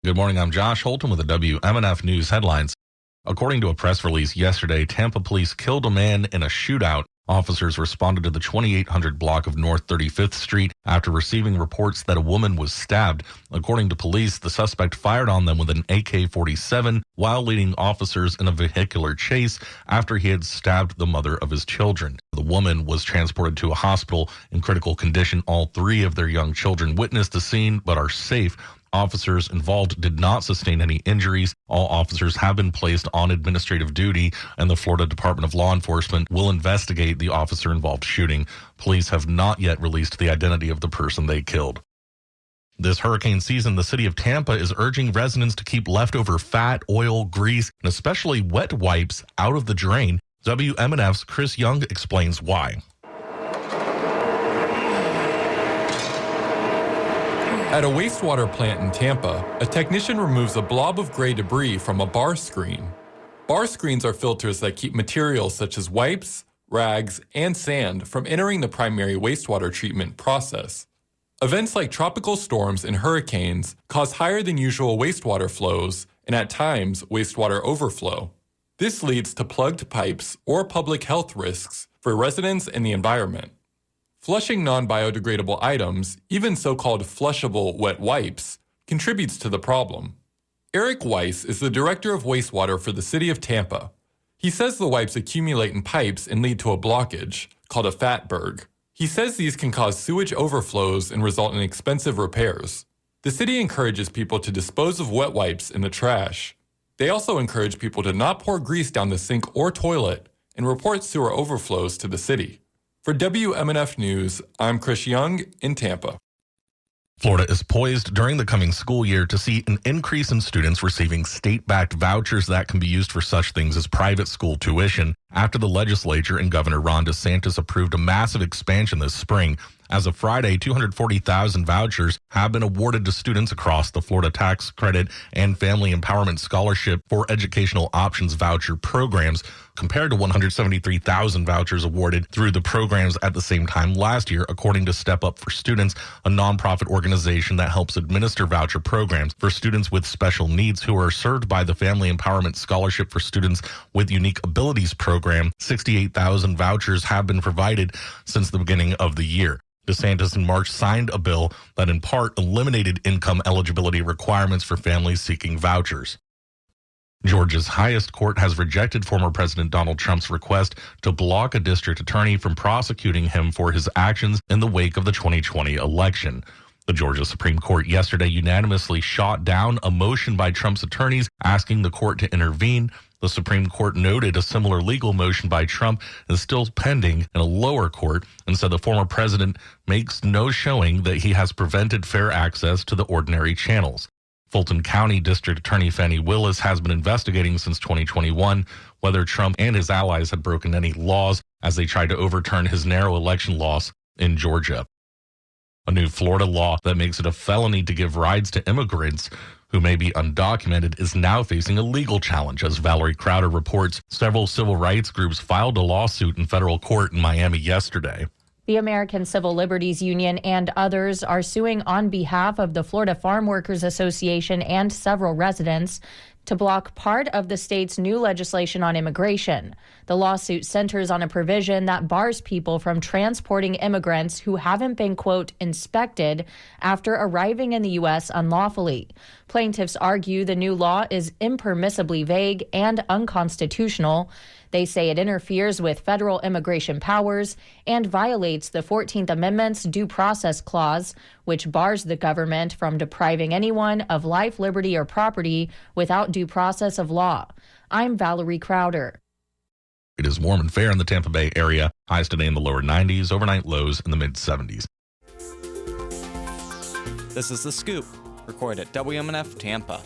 Good morning, I'm Josh Holton with the WMNF News headlines. According to a press release yesterday, Tampa police killed a man in a shootout. Officers responded to the 2800 block of North 35th Street after receiving reports that a woman was stabbed. According to police, the suspect fired on them with an AK-47 while leading officers in a vehicular chase after he had stabbed the mother of his children. The woman was transported to a hospital in critical condition. All three of their young children witnessed the scene but are safe. Officers involved did not sustain any injuries. All officers have been placed on administrative duty, and the Florida Department of Law Enforcement will investigate the officer-involved shooting. Police have not yet released the identity of the person they killed. This hurricane season, the city of Tampa is urging residents to keep leftover fat, oil, grease, and especially wet wipes out of the drain. WMNF's Chris Young explains why. At a wastewater plant in Tampa, a technician removes a blob of gray debris from a bar screen. Bar screens are filters that keep materials such as wipes, rags, and sand from entering the primary wastewater treatment process. Events like tropical storms and hurricanes cause higher than usual wastewater flows and at times wastewater overflow. This leads to plugged pipes or public health risks for residents and the environment. Flushing non-biodegradable items, even so-called flushable wet wipes, contributes to the problem. Eric Weiss is the director of wastewater for the city of Tampa. He says the wipes accumulate in pipes and lead to a blockage, called a fatberg. He says these can cause sewage overflows and result in expensive repairs. The city encourages people to dispose of wet wipes in the trash. They also encourage people to not pour grease down the sink or toilet and report sewer overflows to the city. For WMNF News, I'm Chris Young in Tampa. Florida is poised during the coming school year to see an increase in students receiving state-backed vouchers that can be used for such things as private school tuition after the legislature and Governor Ron DeSantis approved a massive expansion this spring. As of Friday, 240,000 vouchers have been awarded to students across the Florida Tax Credit and Family Empowerment Scholarship for Educational Options voucher programs, compared to 173,000 vouchers awarded through the programs at the same time last year, according to Step Up for Students, a nonprofit organization that helps administer voucher programs for students with special needs who are served by the Family Empowerment Scholarship for Students with Unique Abilities program. 68,000 vouchers have been provided since the beginning of the year. DeSantis in March signed a bill that in part eliminated income eligibility requirements for families seeking vouchers. Georgia's highest court has rejected former President Donald Trump's request to block a district attorney from prosecuting him for his actions in the wake of the 2020 election. The Georgia Supreme Court yesterday unanimously shot down a motion by Trump's attorneys asking the court to intervene. The Supreme Court noted a similar legal motion by Trump is still pending in a lower court and said the former president makes no showing that he has prevented fair access to the ordinary channels. Fulton County District Attorney Fannie Willis has been investigating since 2021 whether Trump and his allies had broken any laws as they tried to overturn his narrow election loss in Georgia. A new Florida law that makes it a felony to give rides to immigrants who may be undocumented is now facing a legal challenge. As Valerie Crowder reports, several civil rights groups filed a lawsuit in federal court in Miami yesterday. The American Civil Liberties Union and others are suing on behalf of the Florida Farm Workers Association and several residents to block part of the state's new legislation on immigration. The lawsuit centers on a provision that bars people from transporting immigrants who haven't been, quote, inspected after arriving in the U.S. unlawfully. Plaintiffs argue the new law is impermissibly vague and unconstitutional. They say it interferes with federal immigration powers and violates the 14th Amendment's Due Process Clause, which bars the government from depriving anyone of life, liberty, or property without due process of law. I'm Valerie Crowder. It is warm and fair in the Tampa Bay area. Highs today in the lower 90s, overnight lows in the mid 70s. This is The Scoop, recorded at WMNF Tampa.